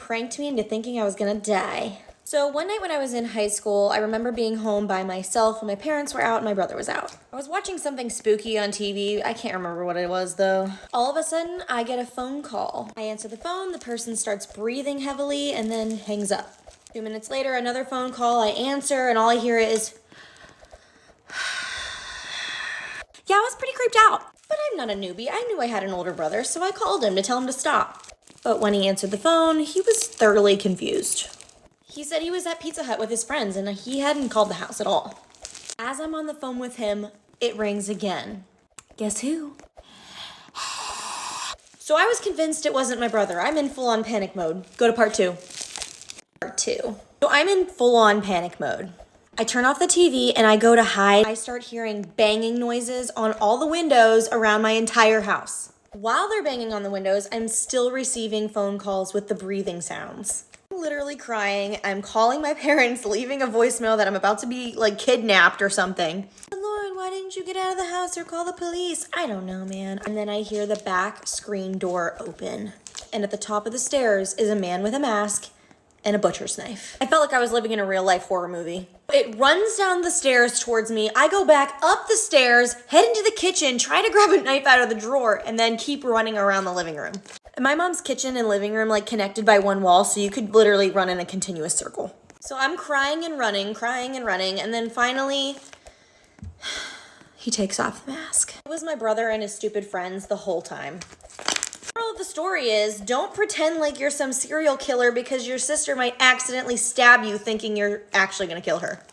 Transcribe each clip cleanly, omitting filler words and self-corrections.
pranked me into thinking I was gonna die. So one night when I was in high school, I remember being home by myself when my parents were out and my brother was out. I was watching something spooky on TV. I can't remember what it was though. All of a sudden, I get a phone call. I answer the phone, the person starts breathing heavily and then hangs up. 2 minutes later, another phone call, I answer and all I hear is, yeah, I was pretty creeped out. But I'm not a newbie. I knew I had an older brother, so I called him to tell him to stop. But when he answered the phone, he was thoroughly confused. He said he was at Pizza Hut with his friends and he hadn't called the house at all. As I'm on the phone with him, it rings again. Guess who? So I was convinced it wasn't my brother. I'm in full-on panic mode. Go to part 2. Part 2. So I'm in full-on panic mode. I turn off the TV and I go to hide. I start hearing banging noises on all the windows around my entire house. While they're banging on the windows, I'm still receiving phone calls with the breathing sounds. I'm literally crying. I'm calling my parents, leaving a voicemail that I'm about to be like kidnapped or something. Lauren, why didn't you get out of the house or call the police? I don't know, man. And then I hear the back screen door open. And at the top of the stairs is a man with a mask and a butcher's knife. I felt like I was living in a real life horror movie. It runs down the stairs towards me. I go back up the stairs, head into the kitchen, try to grab a knife out of the drawer, and then keep running around the living room. My mom's kitchen and living room like connected by one wall, so you could literally run in a continuous circle. So I'm crying and running, and then finally, he takes off the mask. It was my brother and his stupid friends the whole time. The moral of the story is, don't pretend like you're some serial killer because your sister might accidentally stab you thinking you're actually gonna kill her.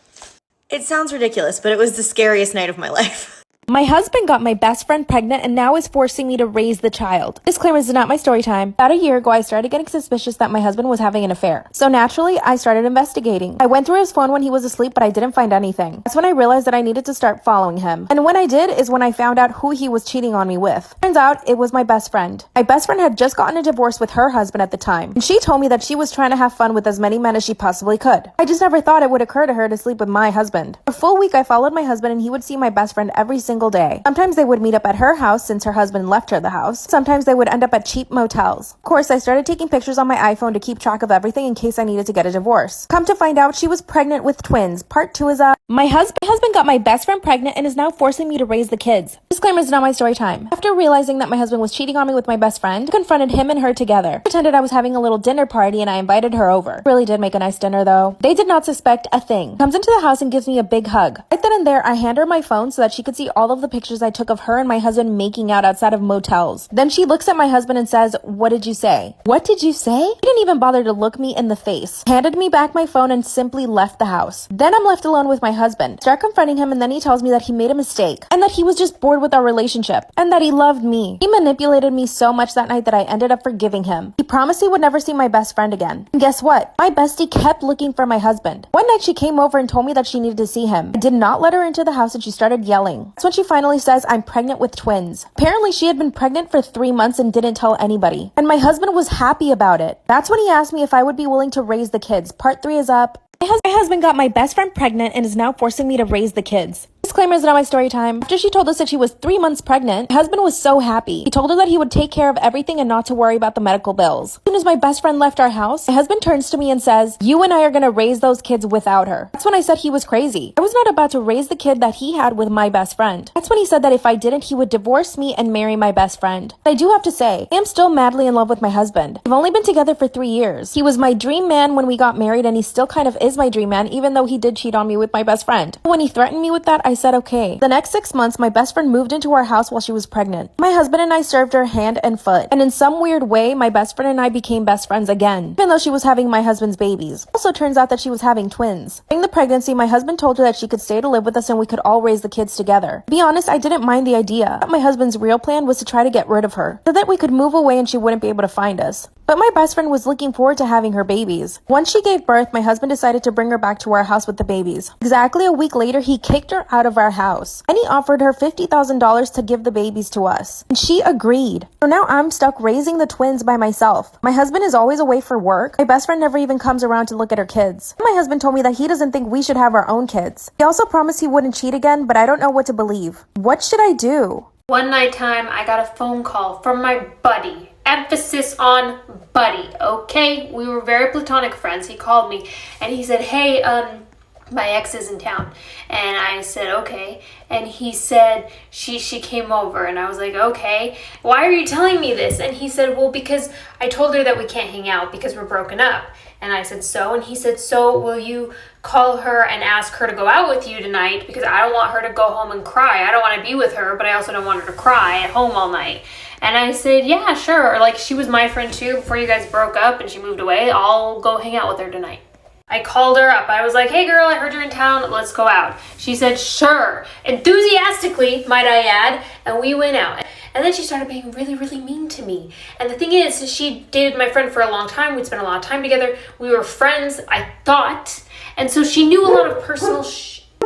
It sounds ridiculous, but it was the scariest night of my life. My husband got my best friend pregnant and now is forcing me to raise the child. Disclaimer, this is not my story time. About a year ago, I started getting suspicious that my husband was having an affair. So naturally, I started investigating. I went through his phone when he was asleep, but I didn't find anything. That's when I realized that I needed to start following him. And when I did is when I found out who he was cheating on me with. Turns out, it was my best friend. My best friend had just gotten a divorce with her husband at the time. And she told me that she was trying to have fun with as many men as she possibly could. I just never thought it would occur to her to sleep with my husband. For a full week, I followed my husband and he would see my best friend every single day. Sometimes they would meet up at her house since her husband left her the house. Sometimes they would end up at cheap motels. Of course, I started taking pictures on my iPhone to keep track of everything in case I needed to get a divorce. Come to find out, she was pregnant with twins. Part 2 is my husband got my best friend pregnant and is now forcing me to raise the kids. Disclaimer, is not my story time. After realizing that my husband was cheating on me with my best friend, I confronted him and her together. I pretended I was having a little dinner party and I invited her over. Really did make a nice dinner though. They did not suspect a thing. Comes into the house and gives me a big hug. Right then and there, I hand her my phone so that she could see all of the pictures I took of her and my husband making out outside of motels. Then she looks at my husband and says, "What did you say?" What did you say? He didn't even bother to look me in the face. Handed me back my phone and simply left the house. Then I'm left alone with my husband. Start confronting him and then he tells me that he made a mistake and that he was just bored with our relationship and that he loved me. He manipulated me so much that night that I ended up forgiving him. He promised he would never see my best friend again. And guess what? My bestie kept looking for my husband. One night she came over and told me that she needed to see him. I did not let her into the house and she started yelling. That's when she finally says, "I'm pregnant with twins." Apparently she had been pregnant for 3 months and didn't tell anybody. And my husband was happy about it. That's when he asked me if I would be willing to raise the kids. Part 3 is up. My husband got my best friend pregnant and is now forcing me to raise the kids. Disclaimer, is not my story time. After she told us that she was 3 months pregnant, my husband was so happy. He told her that he would take care of everything and not to worry about the medical bills. As soon as my best friend left our house, my husband turns to me and says, "You and I are gonna raise those kids without her." That's when I said he was crazy. I was not about to raise the kid that he had with my best friend. That's when he said that if I didn't, he would divorce me and marry my best friend. I do have to say, I am still madly in love with my husband. We've only been together for 3 years. He was my dream man when we got married and he still kind of is my dream man, even though he did cheat on me with my best friend. When he threatened me with that, I said okay. The next 6 months, my best friend moved into our house while she was pregnant. My husband and I served her hand and foot. And in some weird way, my best friend and I became best friends again, even though she was having my husband's babies. Also turns out that she was having twins. During the pregnancy, my husband told her that she could stay to live with us and we could all raise the kids together. To be honest, I didn't mind the idea. My husband's real plan was to try to get rid of her, so that we could move away and she wouldn't be able to find us. But my best friend was looking forward to having her babies. Once she gave birth, my husband decided to bring her back to our house with the babies. Exactly a week later, he kicked her out of our house. And he offered her $50,000 to give the babies to us. And she agreed. So now I'm stuck raising the twins by myself. My husband is always away for work. My best friend never even comes around to look at her kids. My husband told me that he doesn't think we should have our own kids. He also promised he wouldn't cheat again, but I don't know what to believe. What should I do? One nighttime, I got a phone call from my buddy. Emphasis on buddy, okay? We were very platonic friends. He called me and he said, hey, my ex is in town. And I said, okay. And he said, she came over. And I was like, okay. Why are you telling me this? And he said, well, because I told her that we can't hang out because we're broken up. And I said, so? And he said, so will you call her and ask her to go out with you tonight? Because I don't want her to go home and cry. I don't want to be with her, but I also don't want her to cry at home all night. And I said, yeah, sure. Like, she was my friend too before you guys broke up and she moved away. I'll go hang out with her tonight. I called her up. I was like, hey girl, I heard you're in town. Let's go out. She said, sure. Enthusiastically, might I add. And we went out. And then she started being really, really mean to me. And the thing is, she dated my friend for a long time. We'd spent a lot of time together. We were friends, I thought. And so she knew a lot of personal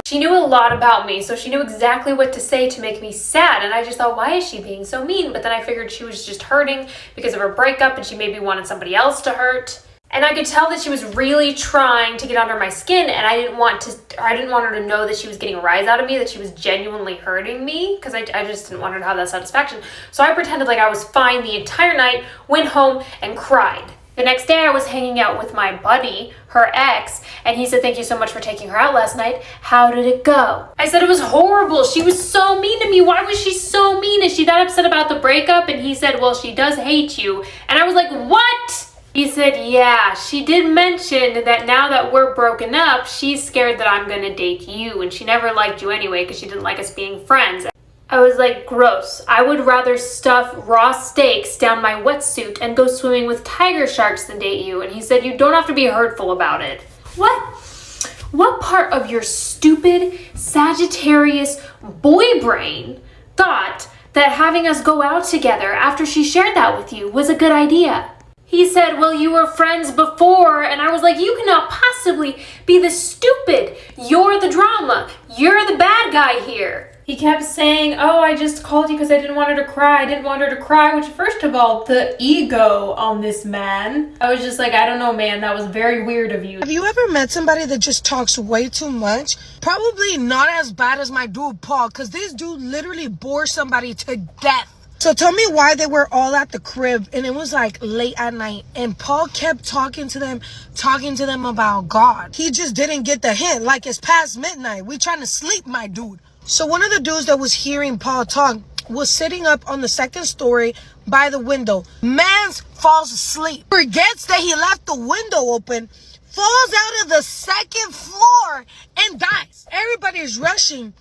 she knew a lot about me. So she knew exactly what to say to make me sad. And I just thought, why is she being so mean? But then I figured she was just hurting because of her breakup and she maybe wanted somebody else to hurt. And I could tell that she was really trying to get under my skin, and I didn't want her to know that she was getting a rise out of me, that she was genuinely hurting me, because I just didn't want her to have that satisfaction. So I pretended like I was fine the entire night, went home, and cried. The next day I was hanging out with my buddy, her ex, and he said, thank you so much for taking her out last night. How did it go? I said, it was horrible. She was so mean to me. Why was she so mean? Is she that upset about the breakup? And he said, well, she does hate you. And I was like, what? He said, yeah, she did mention that now that we're broken up, she's scared that I'm gonna date you, and she never liked you anyway because she didn't like us being friends. I was like, gross. I would rather stuff raw steaks down my wetsuit and go swimming with tiger sharks than date you. And he said, you don't have to be hurtful about it. What part of your stupid Sagittarius boy brain thought that having us go out together after she shared that with you was a good idea? He said, well, you were friends before. And I was like, you cannot possibly be this stupid. You're the drama. You're the bad guy here. He kept saying, oh, I just called you because I didn't want her to cry. I didn't want her to cry, which first of all, the ego on this man. I was just like, I don't know, man. That was very weird of you. Have you ever met somebody that just talks way too much? Probably not as bad as my dude, Paul, because this dude literally bores somebody to death. So tell me why they were all at the crib and it was like late at night and Paul kept talking to them about God. He just didn't get the hint. Like, it's past midnight. We trying to sleep, my dude. So one of the dudes that was hearing Paul talk was sitting up on the second story by the window. Mans falls asleep. Forgets that he left the window open. Falls out of the second floor and dies. Everybody's rushing.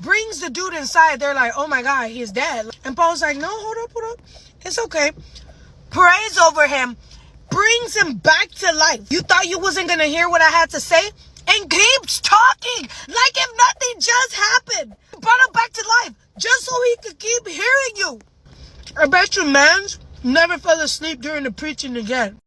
Brings the dude inside. They're like, oh my God, he's dead. And Paul's like, no, hold up. It's okay. Prays over him. Brings him back to life. You thought you wasn't going to hear what I had to say? And keeps talking like if nothing just happened. Brought him back to life just so he could keep hearing you. I bet you mans never fell asleep during the preaching again.